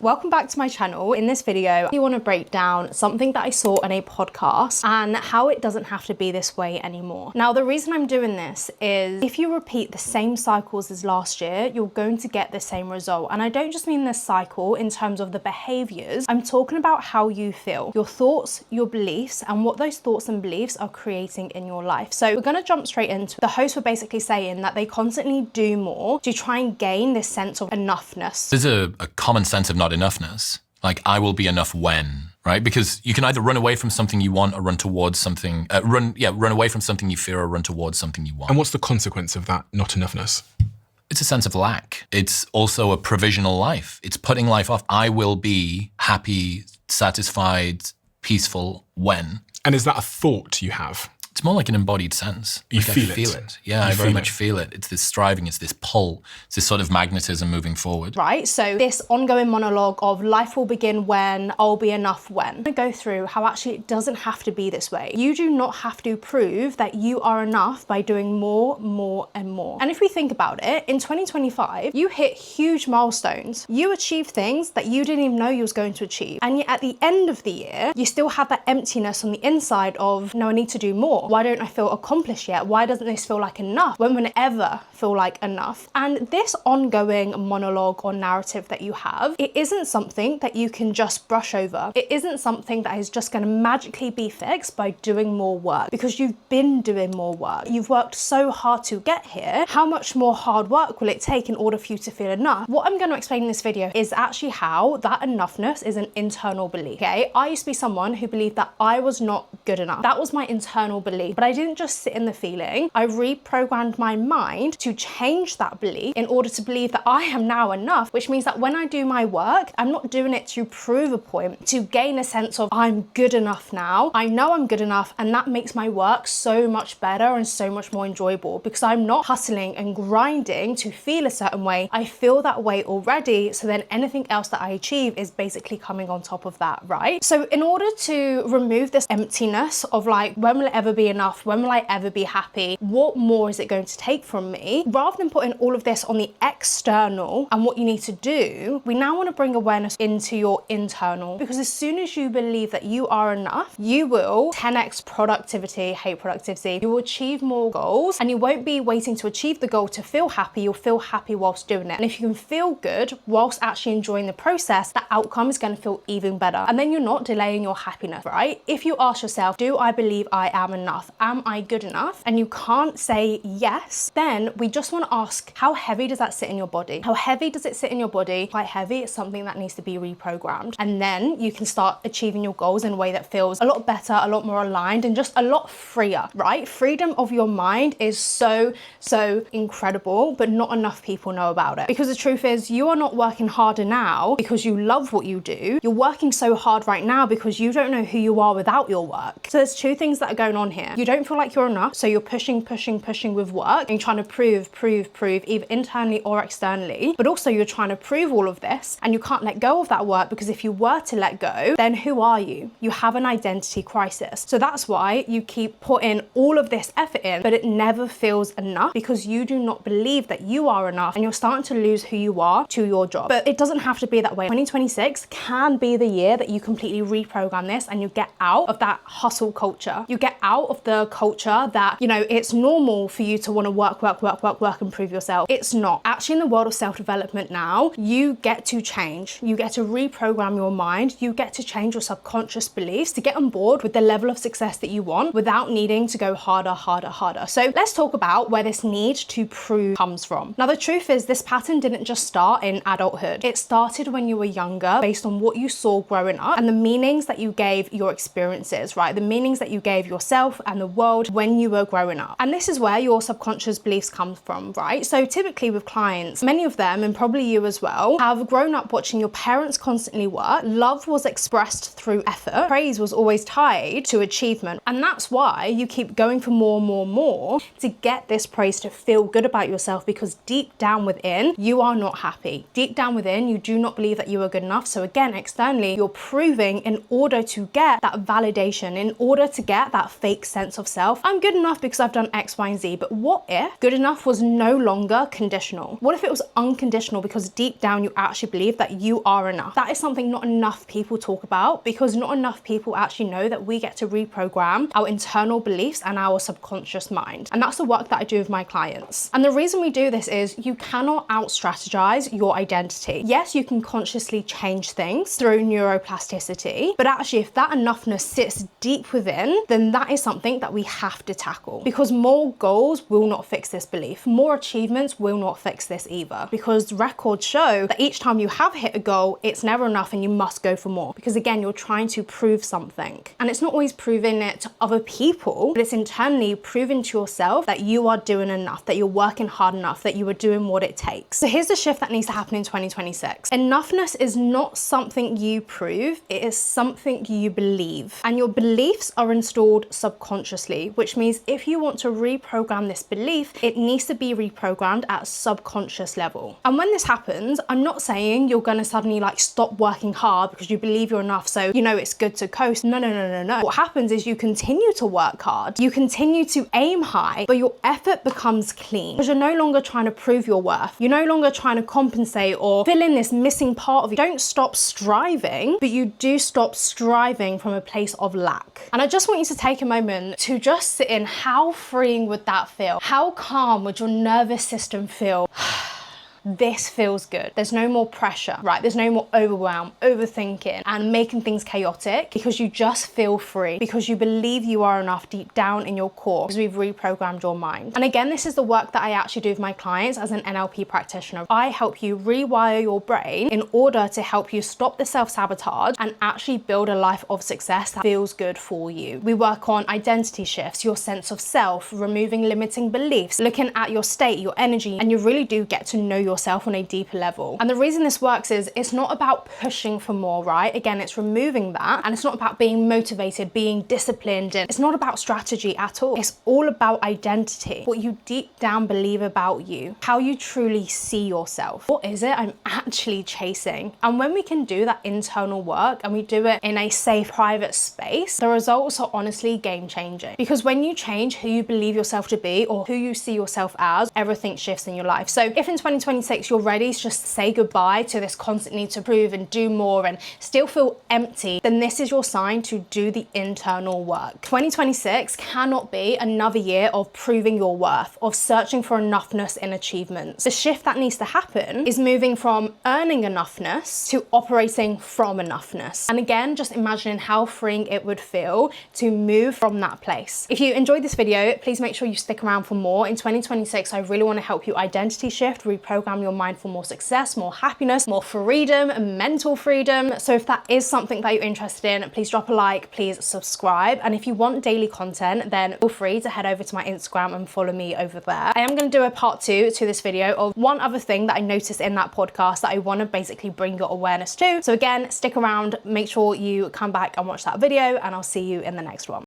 Welcome back to my channel. In this video, I want to break down something that I saw in a podcast and how it doesn't have to be this way anymore. Now, the reason I'm doing this is if you repeat the same cycles as last year, you're going to get the same result. And I don't just mean this cycle in terms of the behaviors. I'm talking about how you feel, your thoughts, your beliefs, and what those thoughts and beliefs are creating in your life. So we're going to jump straight into it. The hosts were basically saying that they constantly do more to try and gain this sense of enoughness. There's a common sense of not enoughness. Like, I will be enough when, right? Because you can either run away from something you want or run towards something, run away from something you fear or run towards something you want. And what's the consequence of that not enoughness? It's a sense of lack. It's also a provisional life. It's putting life off. I will be happy, satisfied, peaceful when. And is that a thought you have? It's more like an embodied sense. You like feel it. Yeah, I very much feel it. It's this striving, it's this pull, it's this sort of magnetism moving forward. Right, so this ongoing monologue of life will begin when, I'll be enough when. I'm gonna go through how actually it doesn't have to be this way. You do not have to prove that you are enough by doing more, and more. And if we think about it, in 2025, you hit huge milestones. You achieved things that you didn't even know you was going to achieve. And yet at the end of the year, you still have that emptiness on the inside of, no, I need to do more. Why don't I feel accomplished yet? Why doesn't this feel like enough? When will it ever feel like enough? And this ongoing monologue or narrative that you have, it isn't something that you can just brush over. It isn't something that is just going to magically be fixed by doing more work, because you've been doing more work. You've worked so hard to get here. How much more hard work will it take in order for you to feel enough? What I'm going to explain in this video is actually how that enoughness is an internal belief. Okay, I used to be someone who believed that I was not good enough. That was my internal belief. But I didn't just sit in the feeling. I reprogrammed my mind to change that belief in order to believe that I am now enough, which means that when I do my work, I'm not doing it to prove a point, to gain a sense of I'm good enough now. I know I'm good enough, and that makes my work so much better and so much more enjoyable because I'm not hustling and grinding to feel a certain way. I feel that way already, so then anything else that I achieve is basically coming on top of that, right? So in order to remove this emptiness of like, when will it ever be enough? When will I ever be happy? What more is it going to take from me? Rather than putting all of this on the external and what you need to do, we now want to bring awareness into your internal, because as soon as you believe that you are enough, you will 10x productivity, hate productivity. You will achieve more goals, and you won't be waiting to achieve the goal to feel happy. You'll feel happy whilst doing it. And if you can feel good whilst actually enjoying the process, the outcome is going to feel even better. And then you're not delaying your happiness, right? If you ask yourself, do I believe I am enough? Am I good enough? And you can't say yes, then we just want to ask, how heavy does that sit in your body? How heavy does it sit in your body? Quite heavy. It's something that needs to be reprogrammed. And then you can start achieving your goals in a way that feels a lot better, a lot more aligned, and just a lot freer, right? Freedom of your mind is so incredible, but not enough people know about it. Because the truth is, you are not working harder now because you love what you do. You're working so hard right now because you don't know who you are without your work. So there's two things that are going on here. You don't feel like you're enough, so you're pushing with work and trying to prove either internally or externally, but also you're trying to prove all of this and you can't let go of that work, because if you were to let go, then who are you? You have an identity crisis. So that's why you keep putting all of this effort in, but it never feels enough because you do not believe that you are enough, and you're starting to lose who you are to your job. But it doesn't have to be that way. 2026 can be the year that you completely reprogram this and you get out of that hustle culture. You get out of the culture that, you know, it's normal for you to want to work and prove yourself. It's not. Actually, in the world of self-development now, you get to change. You get to reprogram your mind. You get to change your subconscious beliefs to get on board with the level of success that you want without needing to go harder. So let's talk about where this need to prove comes from. Now, the truth is, this pattern didn't just start in adulthood. It started when you were younger, based on what you saw growing up and the meanings that you gave your experiences, right? The meanings that you gave yourself and the world when you were growing up. And this is where your subconscious beliefs come from, right? So typically with clients, many of them, and probably you as well, have grown up watching your parents constantly work. Love was expressed through effort. Praise was always tied to achievement. And that's why you keep going for more to get this praise, to feel good about yourself, because deep down within, you are not happy. Deep down within, you do not believe that you are good enough. So again, externally, you're proving in order to get that validation, in order to get that fake fake sense of self. I'm good enough because I've done X, Y, and Z. But what if good enough was no longer conditional? What if it was unconditional because deep down you actually believe that you are enough? That is something not enough people talk about, because not enough people actually know that we get to reprogram our internal beliefs and our subconscious mind. And that's the work that I do with my clients. And the reason we do this is you cannot out-strategize your identity. Yes, you can consciously change things through neuroplasticity, but actually if that enoughness sits deep within, then that is something that we have to tackle, because more goals will not fix this belief. More achievements will not fix this either, because records show that each time you have hit a goal, it's never enough and you must go for more, because again, you're trying to prove something. And it's not always proving it to other people, but it's internally proving to yourself that you are doing enough, that you're working hard enough, that you are doing what it takes. So here's the shift that needs to happen in 2026. Enoughness is not something you prove, it is something you believe. And your beliefs are installed subconsciously, which means if you want to reprogram this belief, it needs to be reprogrammed at a subconscious level. And when this happens, I'm not saying you're gonna suddenly like stop working hard because you believe you're enough, so you know it's good to coast. No. What happens is you continue to work hard, you continue to aim high, but your effort becomes clean, because you're no longer trying to prove your worth. You're no longer trying to compensate or fill in this missing part of you. Don't stop striving, but you do stop striving from a place of lack. And I just want you to take a moment to just sit in how freeing would that feel? How calm would your nervous system feel? This feels good. There's no more pressure, right? There's no more overwhelm, overthinking, and making things chaotic, because you just feel free, because you believe you are enough deep down in your core, because we've reprogrammed your mind. And again, this is the work that I actually do with my clients as an NLP practitioner. I help you rewire your brain in order to help you stop the self-sabotage and actually build a life of success that feels good for you. We work on identity shifts, your sense of self, removing limiting beliefs, looking at your state, your energy, and you really do get to know yourself on a deeper level. And the reason this works is it's not about pushing for more, right? Again, it's removing that, and it's not about being motivated, being disciplined, and it's not about strategy at all. It's all about identity, what you deep down believe about you, how you truly see yourself. What is it I'm actually chasing? And when we can do that internal work and we do it in a safe, private space, the results are honestly game-changing. Because when you change who you believe yourself to be or who you see yourself as, everything shifts in your life. So if in 2026 you're ready to just say goodbye to this constant need to prove and do more and still feel empty, then this is your sign to do the internal work. 2026 cannot be another year of proving your worth, of searching for enoughness in achievements. The shift that needs to happen is moving from earning enoughness to operating from enoughness. And again, just imagining how freeing it would feel to move from that place. If you enjoyed this video, please make sure you stick around for more. In 2026, I really want to help you identity shift, reprogram your mind for more success, more happiness, more freedom, mental freedom. So if that is something that you're interested in, please drop a like, please subscribe. And if you want daily content, then feel free to head over to my Instagram and follow me over there. I am going to do a part 2 to this video of one other thing that I noticed in that podcast that I want to basically bring your awareness to. So again, stick around, make sure you come back and watch that video, and I'll see you in the next one.